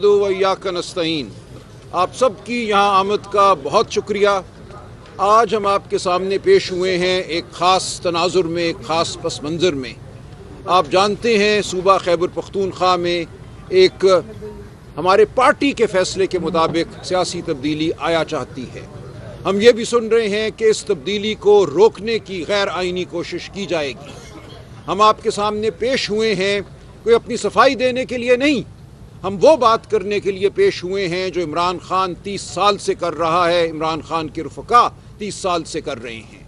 वइय्याक नस्तईन। आप सब की यहाँ आमद का बहुत शुक्रिया। आज हम आपके सामने पेश हुए हैं एक ख़ास तनाजुर में, एक ख़ास पस मंज़र में। आप जानते हैं सूबा खैबर पख्तूनख्वा में एक हमारे पार्टी के फ़ैसले के मुताबिक सियासी तब्दीली आया चाहती है। हम ये भी सुन रहे हैं कि इस तब्दीली को रोकने की गैर आइनी कोशिश की जाएगी। हम आपके सामने पेश हुए हैं कोई अपनी सफाई देने के लिए नहीं, हम वो बात करने के लिए पेश हुए हैं जो इमरान खान 30 साल से कर रहा है, इमरान खान के रुफ़क़ा 30 साल से कर रहे हैं।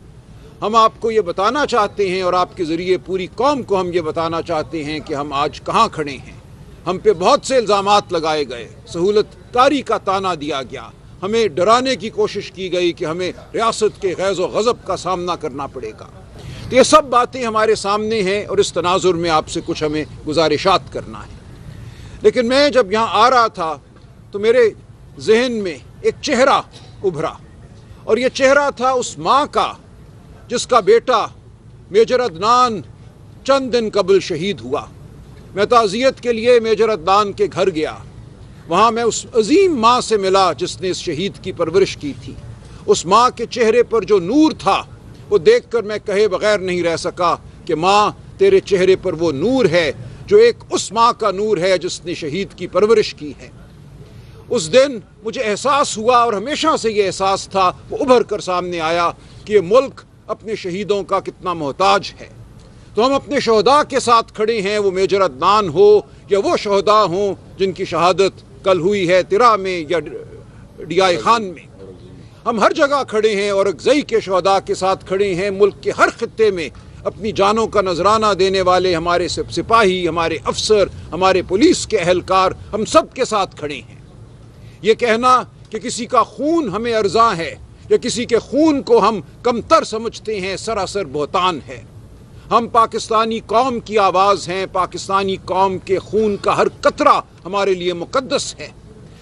हम आपको ये बताना चाहते हैं और आपके ज़रिए पूरी कौम को हम ये बताना चाहते हैं कि हम आज कहाँ खड़े हैं। हम पे बहुत से इल्ज़ामात लगाए गए, सहूलतकारी का ताना दिया गया, हमें डराने की कोशिश की गई कि हमें रियासत के गैज़ व गज़ब का सामना करना पड़ेगा। तो ये सब बातें हमारे सामने हैं और इस तनाजुर में आपसे कुछ हमें गुजारिशात करना है। लेकिन मैं जब यहाँ आ रहा था तो मेरे जहन में एक चेहरा उभरा और ये चेहरा था उस माँ का जिसका बेटा मेजर अदनान चंद दिन कबल शहीद हुआ। मैं ताज़ियत के लिए मेजर अदनान के घर गया। वहाँ मैं उस अजीम माँ से मिला जिसने इस शहीद की परवरिश की थी। उस माँ के चेहरे पर जो नूर था वो देखकर मैं कहे बगैर नहीं रह सका कि माँ, तेरे चेहरे पर वो नूर है जो एक उस माँ का नूर है जिसने शहीद की परवरिश की है। उस दिन मुझे एहसास हुआ और हमेशा से ये एहसास था, वो उभर कर सामने आया कि ये मुल्क अपने शहीदों का कितना मोहताज है। तो हम अपने शहदा के साथ खड़े हैं, वो मेजर अदनान हो या वो शहदा हों जिनकी शहादत कल हुई है तिरा में या डियाई खान में। हम हर जगह खड़े हैं और औरंगज़ई के शहदा के साथ खड़े हैं। मुल्क के हर खित्ते में अपनी जानों का नजराना देने वाले हमारे सिपाही, हमारे अफसर, हमारे पुलिस के अहलकार, हम सब के साथ खड़े हैं। ये कहना कि किसी का खून हमें अर्जा है या किसी के खून को हम कमतर समझते हैं, सरासर बहतान है। हम पाकिस्तानी कौम की आवाज़ हैं। पाकिस्तानी कौम के खून का हर कतरा हमारे लिए मुकद्दस है।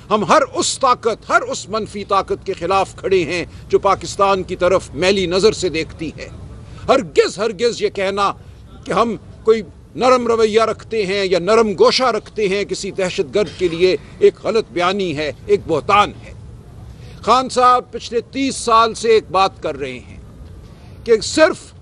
हम हर उस ताकत, हर उस मनफी ताकत के खिलाफ खड़े हैं जो पाकिस्तान की तरफ मैली नज़र से देखती है। हरगिज़ ये कहना कि हम कोई नरम रवैया रखते हैं या नरम गोशा रखते हैं किसी दहशतगर्द के लिए एक गलत बयानी है, एक बहतान है। खान साहब पिछले 30 साल से एक बात कर रहे हैं कि सिर्फ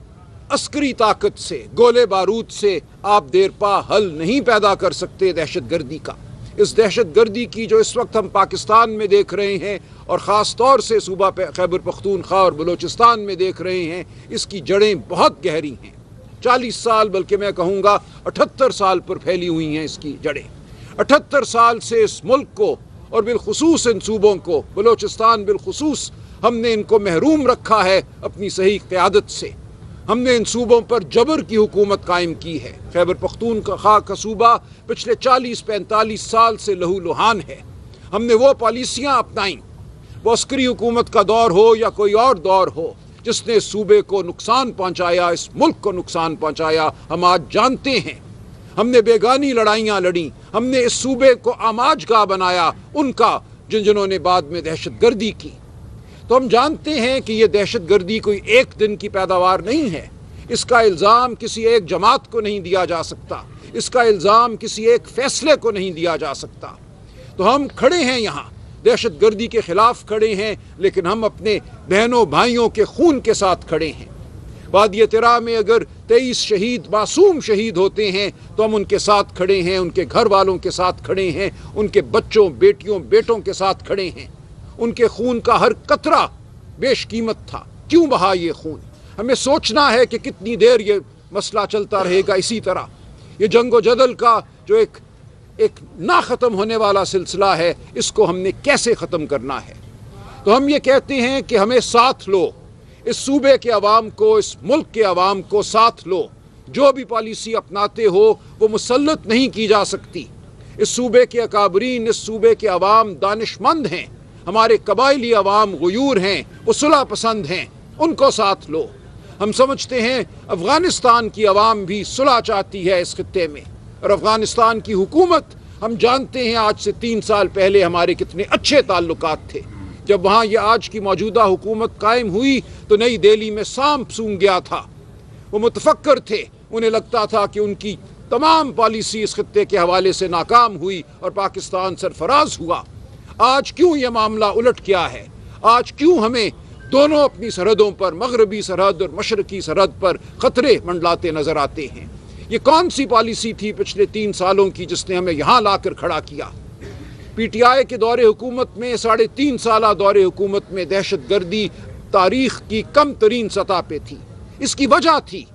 अस्करी ताकत से, गोले बारूद से आप देरपा हल नहीं पैदा कर सकते दहशतगर्दी का। इस दहशतगर्दी की जो इस वक्त हम पाकिस्तान में देख रहे हैं और ख़ास तौर से सूबा खैबर पख्तूनख्वा और बलूचिस्तान में देख रहे हैं, इसकी जड़ें बहुत गहरी हैं। 40 साल, बल्कि मैं कहूँगा 78 साल पर फैली हुई हैं इसकी जड़ें। 78 साल से इस मुल्क को और बिलखुसूस इन सूबों को, बलूचिस्तान बिलखुसूस, हमने इनको महरूम रखा है अपनी सही क़यादत से। हमने इन सूबों पर जबर की हुकूमत कायम की है। खैबर पख्तूनख्वा का सूबा पिछले 40-45 साल से लहूलुहान है। हमने वो पॉलिसियाँ अपनाई, वो अस्करी हुकूमत का दौर हो या कोई और दौर हो, जिसने इस सूबे को नुकसान पहुँचाया, इस मुल्क को नुकसान पहुँचाया, हम आज जानते हैं। हमने बेगानी लड़ाइयाँ लड़ी, हमने इस सूबे को आमाजगाह बनाया उनका जिन्होंने बाद में दहशतगर्दी की। तो हम जानते हैं कि ये दहशतगर्दी कोई एक दिन की पैदावार नहीं है। इसका इल्ज़ाम किसी एक जमात को नहीं दिया जा सकता, इसका इल्ज़ाम किसी एक फ़ैसले को नहीं दिया जा सकता। तो हम खड़े हैं यहाँ, दहशतगर्दी के ख़िलाफ़ खड़े हैं, लेकिन हम अपने बहनों भाइयों के खून के साथ खड़े हैं। वादी तिरा में अगर 23 शहीद, मासूम शहीद होते हैं तो हम उनके साथ खड़े हैं, उनके घर वालों के साथ खड़े हैं, उनके बच्चों, बेटियों, बेटों के साथ खड़े हैं। उनके खून का हर कतरा बेशकीमत था। क्यों बहा ये खून? हमें सोचना है कि कितनी देर ये मसला चलता रहेगा इसी तरह। ये जंगो जदल का जो एक ना ख़त्म होने वाला सिलसिला है, इसको हमने कैसे ख़त्म करना है? तो हम ये कहते हैं कि हमें साथ लो, इस सूबे के अवाम को, इस मुल्क के अवाम को साथ लो। जो भी पॉलिसी अपनाते हो वो मुसल्लत नहीं की जा सकती। इस सूबे के अकाबरीन, इस सूबे के अवाम दानिशमंद हैं, हमारे कबायली अवाम गुयूर हैं, वो सुलह पसंद हैं, उनको साथ लो। हम समझते हैं अफ़गानिस्तान की अवाम भी सुलह चाहती है इस खित्ते में, और अफ़गानिस्तान की हुकूमत, हम जानते हैं आज से 3 साल पहले हमारे कितने अच्छे ताल्लुकात थे। जब वहाँ ये आज की मौजूदा हुकूमत कायम हुई तो नई दिल्ली में सांप सूंघ गया था। वो मुतफक्कर थे, उन्हें लगता था कि उनकी तमाम पॉलिसी इस खत्ते के हवाले से नाकाम हुई और पाकिस्तान सरफराज हुआ। आज क्यों ये मामला उलट गया है? आज क्यों हमें दोनों अपनी सरहदों पर, मगरबी सरहद और मशरकी सरहद पर खतरे मंडलाते नजर आते हैं? ये कौन सी पॉलिसी थी पिछले 3 सालों की जिसने हमें यहाँ लाकर खड़ा किया? PTI के दौरे हुकूमत में, 3.5 साल दौरे हुकूमत में दहशत गर्दी तारीख की कम तरीन सतह पे थी। इसकी वजह थी,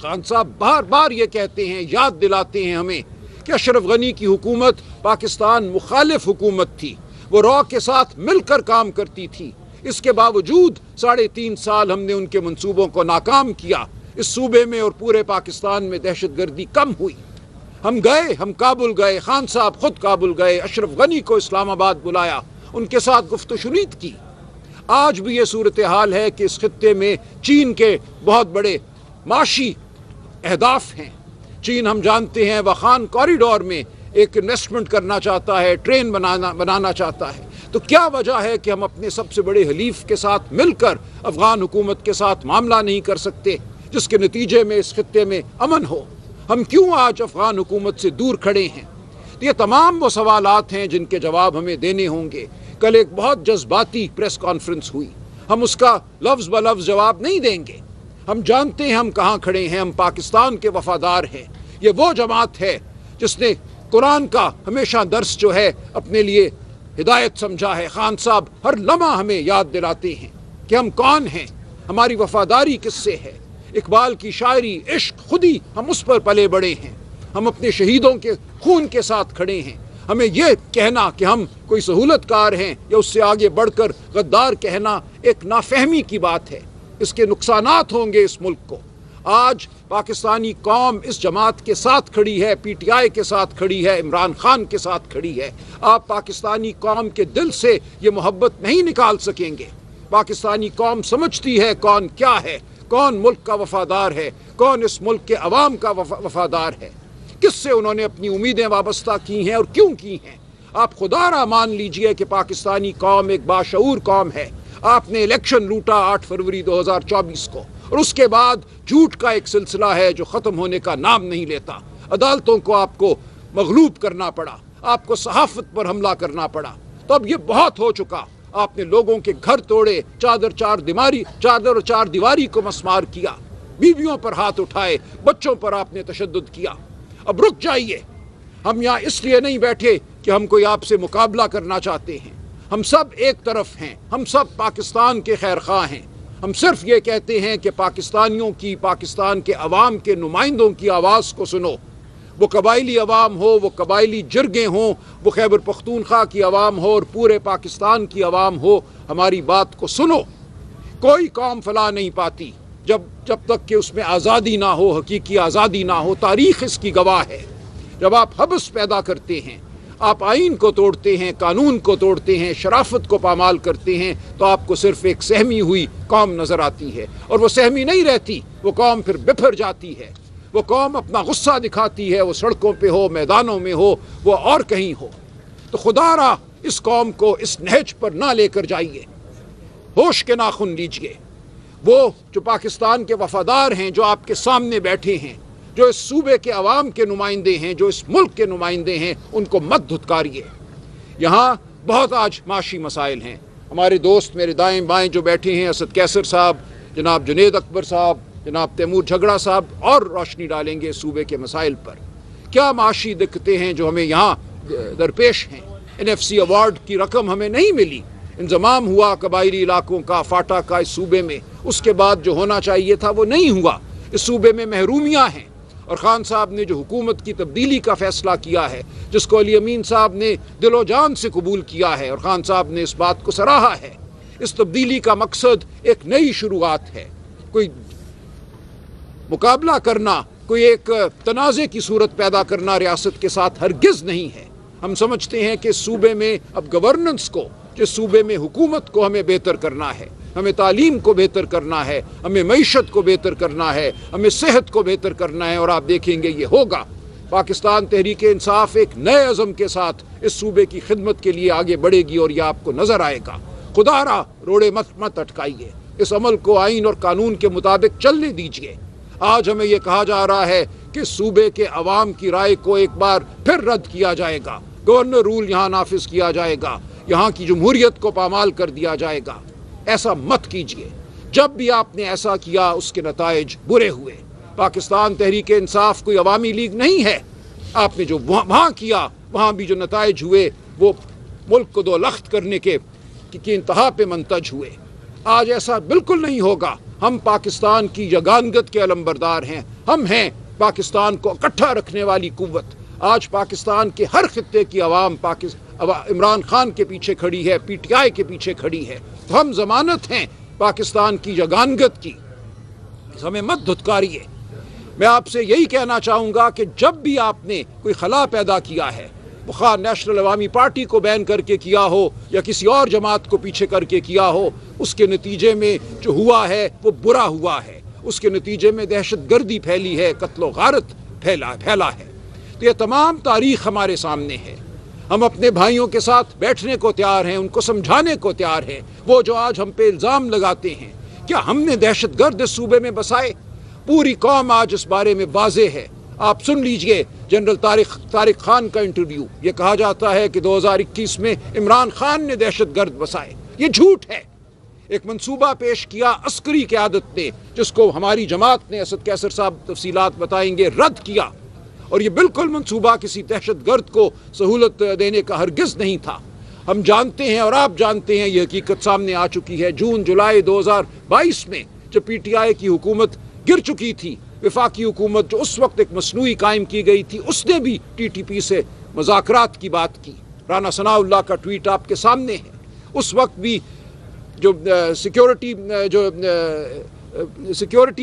खान साहब बार बार ये कहते हैं, याद दिलाते हैं हमें कि अशरफ गनी की हुकूमत पाकिस्तान मुखालिफ हुकूमत थी, वो रॉ के साथ मिलकर काम करती थी। इसके बावजूद 3.5 साल हमने उनके मंसूबों को नाकाम किया। इस सूबे में और पूरे पाकिस्तान में दहशत गर्दी कम हुई। हम काबुल गए, खान साहब खुद काबुल गए, अशरफ गनी को इस्लामाबाद बुलाया, उनके साथ गुफ्तशुनीत की। आज भी ये सूरत हाल है कि इस खत्ते में चीन के बहुत बड़े माशी अहदाफ हैं। चीन, हम जानते हैं, वखान कॉरिडोर में एक इन्वेस्टमेंट करना चाहता है, ट्रेन बनाना चाहता है। तो क्या वजह है कि हम अपने सबसे बड़े हलीफ के साथ मिलकर अफगान हुकूमत के साथ मामला नहीं कर सकते जिसके नतीजे में इस खत्ते में अमन हो? हम क्यों आज अफगान हुकूमत से दूर खड़े हैं? तो ये तमाम वो सवालात हैं जिनके जवाब हमें देने होंगे। कल एक बहुत जज्बाती प्रेस कॉन्फ्रेंस हुई, हम उसका लफ्ज़ ब लफ्ज़ जवाब नहीं देंगे। हम जानते हैं हम कहाँ खड़े हैं, हम पाकिस्तान के वफादार हैं। ये वो जमात है जिसने कुरान का हमेशा दर्स जो है अपने लिए हिदायत समझा है। खान साहब हर लम्हा हमें याद दिलाते हैं कि हम कौन हैं, हमारी वफादारी किससे है। इकबाल की शायरी, इश्क खुदी, हम उस पर पले बड़े हैं। हम अपने शहीदों के खून के साथ खड़े हैं। हमें यह कहना कि हम कोई सहूलतकार हैं या उससे आगे बढ़कर गद्दार कहना एक नाफहमी की बात है। इसके नुकसानात होंगे इस मुल्क को। आज पाकिस्तानी कौम इस जमात के साथ खड़ी है, PTI के साथ खड़ी है, इमरान खान के साथ खड़ी है। आप पाकिस्तानी कौम के दिल से ये मोहब्बत नहीं निकाल सकेंगे। पाकिस्तानी कौम समझती है कौन क्या है, कौन मुल्क का वफादार है, कौन इस मुल्क के अवाम का वफादार है, किससे उन्होंने अपनी उम्मीदें वाबस्ता की हैं और क्यों की हैं। आप खुदारा मान लीजिए कि पाकिस्तानी कौम एक बाशऊर कौम है। आपने इलेक्शन लूटा 8 फरवरी 2024 को, और उसके बाद झूठ का एक सिलसिला है जो ख़त्म होने का नाम नहीं लेता। अदालतों को आपको मगलूब करना पड़ा, आपको सहाफ़त पर हमला करना पड़ा। तो अब ये बहुत हो चुका। आपने लोगों के घर तोड़े, चादर और चार दीवारी को मस्मार किया, बीवियों पर हाथ उठाए, बच्चों पर आपने तशद्दुद किया। अब रुक जाइए। हम यहाँ इसलिए नहीं बैठे कि हम कोई आपसे मुकाबला करना चाहते हैं। हम सब एक तरफ हैं, हम सब पाकिस्तान के खैर ख्वाह हैं। हम सिर्फ ये कहते हैं कि पाकिस्तानियों की, पाकिस्तान के अवाम के नुमाइंदों की आवाज़ को सुनो। वो कबायली अवाम हो, वो कबायली जरगें हों, वो खैबर पख्तूनख्वा की अवाम हो और पूरे पाकिस्तान की अवाम हो, हमारी बात को सुनो। कोई कौम फलाह नहीं पाती जब तक कि उसमें आज़ादी ना हो, हकीकी आज़ादी ना हो। तारीख़ इसकी गवाह है। जब आप हब्स पैदा करते हैं, आप आइन को तोड़ते हैं, कानून को तोड़ते हैं, शराफत को पामाल करते हैं, तो आपको सिर्फ एक सहमी हुई कौम नज़र आती है। और वो सहमी नहीं रहती, वो कौम फिर बिफर जाती है। वो कौम अपना गुस्सा दिखाती है, वो सड़कों पे हो, मैदानों में हो, वो और कहीं हो। तो खुदारा इस कौम को इस नहज पर ना लेकर जाइए। होश के नाखुन लीजिए। वो जो पाकिस्तान के वफादार हैं, जो आपके सामने बैठे हैं, जो इस सूबे के अवाम के नुमाइंदे हैं, जो इस मुल्क के नुमाइंदे हैं, उनको मत धुतकारिए। यहाँ बहुत आज माशी मसाइल हैं। हमारे दोस्त मेरे दाएं बाएं जो बैठे हैं, असद कैसर साहब, जनाब जुनेद अकबर साहब, जनाब तैमूर झगड़ा साहब, और रोशनी डालेंगे सूबे के मसाइल पर। क्या माशी दिक्कतें हैं जो हमें यहाँ दरपेश हैं। NFC अवार्ड की रकम हमें नहीं मिली। इंतज़ाम हुआ कबायली इलाकों का, फाटा का इस सूबे में, उसके बाद जो होना चाहिए था वो नहीं हुआ। इस सूबे में महरूमियाँ हैं। और ख़ान साहब ने जो हुकूमत की तब्दीली का फ़ैसला किया है, जिसको अली अमीन साहब ने दिलो जान से कबूल किया है, और ख़ान साहब ने इस बात को सराहा है। इस तब्दीली का मकसद एक नई शुरुआत है। कोई मुकाबला करना, कोई एक तनाज़े की सूरत पैदा करना रियासत के साथ हरगिज़ नहीं है। हम समझते हैं कि इस सूबे में अब गवर्नेंस को, जिस सूबे में हुकूमत को हमें बेहतर करना है, हमें तालीम को बेहतर करना है, हमें मईशत को बेहतर करना है, हमें सेहत को बेहतर करना है, और आप देखेंगे ये होगा। पाकिस्तान तहरीक इंसाफ एक नए अज़म के साथ इस सूबे की खिदमत के लिए आगे बढ़ेगी, और ये आपको नज़र आएगा। खुदारा रोड़े मत अटकाइए। इस अमल को आइन और कानून के मुताबिक चलने दीजिए। आज हमें यह कहा जा रहा है کہ صوبے کے عوام کی رائے کو ایک بار پھر رد کیا جائے گا، گورنر رول یہاں نافذ کیا جائے گا، یہاں کی جمہوریت کو پامال کر دیا جائے گا۔ ایسا مت کیجیے۔ جب بھی آپ نے ایسا کیا اس کے نتائج برے ہوئے۔ پاکستان تحریک انصاف کوئی عوامی لیگ نہیں ہے۔ آپ نے جو وہاں کیا، وہاں بھی جو نتائج ہوئے وہ ملک کو دو لخت کرنے کے انتہا پہ منتج ہوئے۔ آج ایسا بالکل نہیں ہوگا۔ ہم پاکستان کی یگانگت کے علمبردار ہیں، ہم ہیں پاکستان کو اکٹھا رکھنے والی قوت۔ آج پاکستان کے ہر خطے کی عوام عمران خان کے پیچھے کھڑی ہے، پی ٹی آئی کے پیچھے کھڑی ہے، تو ہم ضمانت ہیں پاکستان کی یگانگت کی، ہمیں مت دھتکاریے۔ میں آپ سے یہی کہنا چاہوں گا کہ جب بھی آپ نے کوئی خلا پیدا کیا ہے، خواہ نیشنل عوامی پارٹی کو بین کر کے کیا ہو یا کسی اور جماعت کو پیچھے کر کے کیا ہو، اس کے نتیجے میں جو ہوا ہے وہ برا ہوا ہے۔ اس کے نتیجے میں دہشت گردی پھیلی ہے، قتل و غارت پھیلا ہے۔ تو یہ تمام تاریخ ہمارے سامنے ہے۔ ہم اپنے بھائیوں کے ساتھ بیٹھنے کو تیار ہیں، ان کو سمجھانے کو تیار ہیں۔ وہ جو آج ہم پہ الزام لگاتے ہیں، کیا ہم نے دہشت گرد اس صوبے میں بسائے؟ پوری قوم آج اس بارے میں واضح ہے۔ آپ سن لیجئے جنرل طارق خان کا انٹرویو۔ یہ کہا جاتا ہے کہ 2021 میں عمران خان نے دہشت گرد بسائے، یہ جھوٹ ہے۔ ایک منصوبہ پیش کیا عسکری قیادت نے، جس کو ہماری جماعت نے، اسد کیسر صاحب تفصیلات بتائیں گے، رد کیا۔ اور یہ بالکل منصوبہ کسی دہشت گرد کو سہولت دینے کا ہرگز نہیں تھا۔ ہم جانتے ہیں اور آپ جانتے ہیں، یہ حقیقت سامنے آ چکی ہے۔ جون جولائی 2022 میں جب پی ٹی آئی کی حکومت گر چکی تھی، وفاقی حکومت جو اس وقت ایک مصنوعی قائم کی گئی تھی، اس نے بھی ٹی ٹی پی سے مذاکرات کی بات کی۔ رانا ثناء اللہ کا ٹویٹ آپ کے سامنے ہے۔ اس وقت بھی جو سیکیورٹی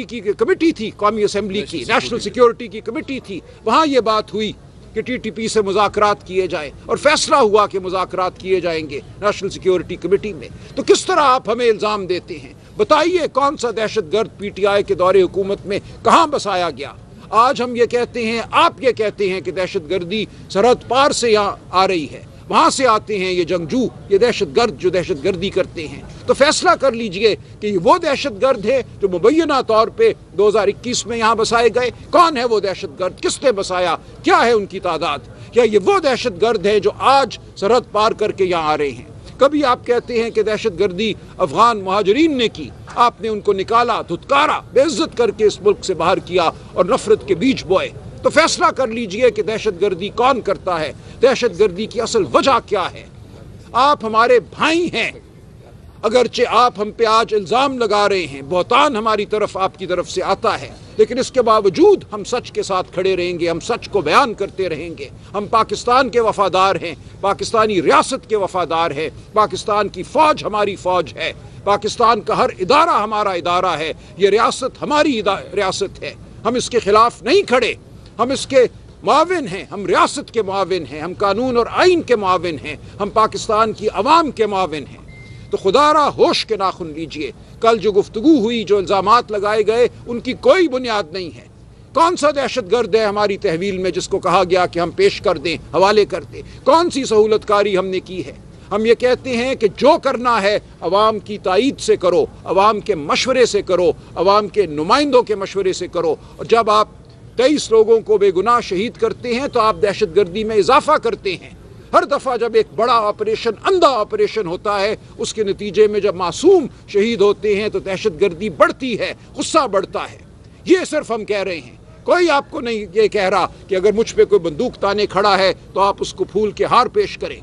کی کمیٹی تھی، قومی اسمبلی کی نیشنل سیکیورٹی کی کمیٹی تھی، وہاں یہ بات ہوئی کہ ٹی ٹی پی سے مذاکرات کیے جائیں، اور فیصلہ ہوا کہ مذاکرات کیے جائیں گے نیشنل سیکیورٹی کمیٹی میں۔ تو کس طرح آپ ہمیں الزام دیتے ہیں؟ بتائیے کون سا دہشت گرد پی ٹی آئی کے دور حکومت میں کہاں بسایا گیا؟ آج ہم یہ کہتے ہیں، آپ یہ کہتے ہیں کہ دہشت گردی سرحد پار سے یہاں آ رہی ہے، وہاں سے آتے ہیں یہ جنگجو، یہ دہشت گرد جو دہشت گردی کرتے ہیں۔ تو فیصلہ کر لیجئے کہ یہ وہ دہشت گرد ہے جو مبینہ طور پہ 2021 میں یہاں بسائے گئے؟ کون ہے وہ دہشت گرد؟ کس نے بسایا؟ کیا ہے ان کی تعداد؟ کیا یہ وہ دہشت گرد ہے جو آج سرحد پار کر کے یہاں آ رہے ہیں؟ کبھی آپ کہتے ہیں کہ دہشت گردی افغان مہاجرین نے کی، آپ نے ان کو نکالا، دھتکارا، بے عزت کر کے اس ملک سے باہر کیا اور نفرت کے بیج بوئے۔ تو فیصلہ کر لیجئے کہ دہشت گردی کون کرتا ہے، دہشت گردی کی اصل وجہ کیا ہے۔ آپ ہمارے بھائی ہیں، اگرچہ آپ ہم پہ آج الزام لگا رہے ہیں، بہتان ہماری طرف آپ کی طرف سے آتا ہے، لیکن اس کے باوجود ہم سچ کے ساتھ کھڑے رہیں گے، ہم سچ کو بیان کرتے رہیں گے۔ ہم پاکستان کے وفادار ہیں، پاکستانی ریاست کے وفادار ہیں، پاکستان کی فوج ہماری فوج ہے، پاکستان کا ہر ادارہ ہمارا ادارہ ہے، یہ ریاست ہماری ریاست ہے۔ ہم اس کے خلاف نہیں کھڑے، ہم اس کے معاون ہیں، ہم ریاست کے معاون ہیں، ہم قانون اور آئین کے معاون ہیں، ہم پاکستان کی عوام کے معاون ہیں۔ تو خدا را ہوش کے ناخن لیجئے، کل جو گفتگو ہوئی، جو الزامات لگائے گئے، ان کی کوئی بنیاد نہیں ہے۔ کون سا دہشت گرد ہے ہماری تحویل میں جس کو کہا گیا کہ ہم پیش کر دیں، حوالے کر دیں؟ کون سی سہولت کاری ہم نے کی ہے؟ ہم یہ کہتے ہیں کہ جو کرنا ہے عوام کی تائید سے کرو، عوام کے مشورے سے کرو، عوام کے نمائندوں کے مشورے سے کرو۔ اور جب آپ 23 لوگوں کو بے گناہ شہید کرتے ہیں تو آپ دہشت گردی میں اضافہ کرتے ہیں۔ ہر دفعہ جب ایک بڑا آپریشن، اندھا آپریشن ہوتا ہے، اس کے نتیجے میں جب معصوم شہید ہوتے ہیں تو دہشت گردی بڑھتی ہے، غصہ بڑھتا ہے۔ یہ صرف ہم کہہ رہے ہیں، کوئی آپ کو نہیں یہ کہہ رہا کہ اگر مجھ پہ کوئی بندوق تانے کھڑا ہے تو آپ اس کو پھول کے ہار پیش کریں۔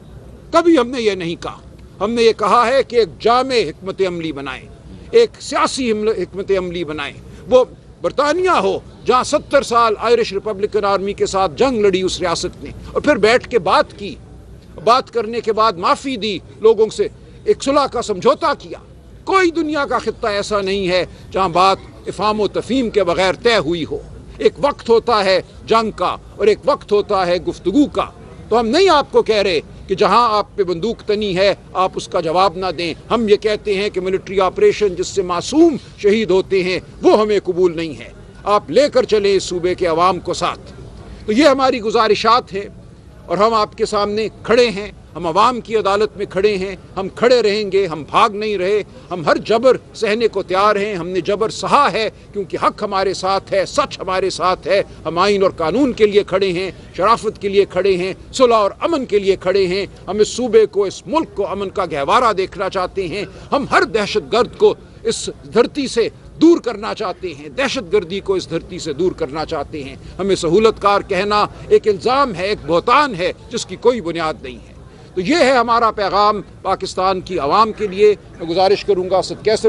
کبھی ہم نے یہ نہیں کہا۔ ہم نے یہ کہا ہے کہ ایک جامع حکمت عملی بنائیں، ایک سیاسی حکمت عملی بنائیں۔ وہ برطانیہ ہو جہاں 70 سال آئرش ریپبلکن آرمی کے ساتھ جنگ لڑی اس ریاست نے، اور پھر بیٹھ کے بات کی، بات کرنے کے بعد معافی دی، لوگوں سے ایک صلح کا سمجھوتا کیا۔ کوئی دنیا کا خطہ ایسا نہیں ہے جہاں بات افہام و تفہیم کے بغیر طے ہوئی ہو۔ ایک وقت ہوتا ہے جنگ کا اور ایک وقت ہوتا ہے گفتگو کا۔ تو ہم نہیں آپ کو کہہ رہے کہ جہاں آپ پہ بندوق تنی ہے آپ اس کا جواب نہ دیں۔ ہم یہ کہتے ہیں کہ ملٹری آپریشن جس سے معصوم شہید ہوتے ہیں وہ ہمیں قبول نہیں ہے۔ آپ لے کر چلیں اس صوبے کے عوام کو ساتھ۔ تو یہ ہماری گزارشات ہیں اور ہم آپ کے سامنے کھڑے ہیں۔ ہم عوام کی عدالت میں کھڑے ہیں، ہم کھڑے رہیں گے، ہم بھاگ نہیں رہے، ہم ہر جبر سہنے کو تیار ہیں، ہم نے جبر سہا ہے کیونکہ حق ہمارے ساتھ ہے، سچ ہمارے ساتھ ہے، ہم آئین اور قانون کے لیے کھڑے ہیں، شرافت کے لیے کھڑے ہیں، صلح اور امن کے لیے کھڑے ہیں، ہم اس صوبے کو، اس ملک کو امن کا گہوارہ دیکھنا چاہتے ہیں، ہم ہر دہشت گرد کو اس دھرتی سے دور کرنا چاہتے ہیں، دہشت گردی کو اس دھرتی سے دور کرنا چاہتے ہیں۔ ہمیں سہولت کار کہنا ایک الزام ہے، ایک بہتان ہے جس کی کوئی بنیاد نہیں ہے۔ تو یہ ہے ہمارا پیغام پاکستان کی عوام کے لیے۔ میں گزارش کروں گا اسد کیسر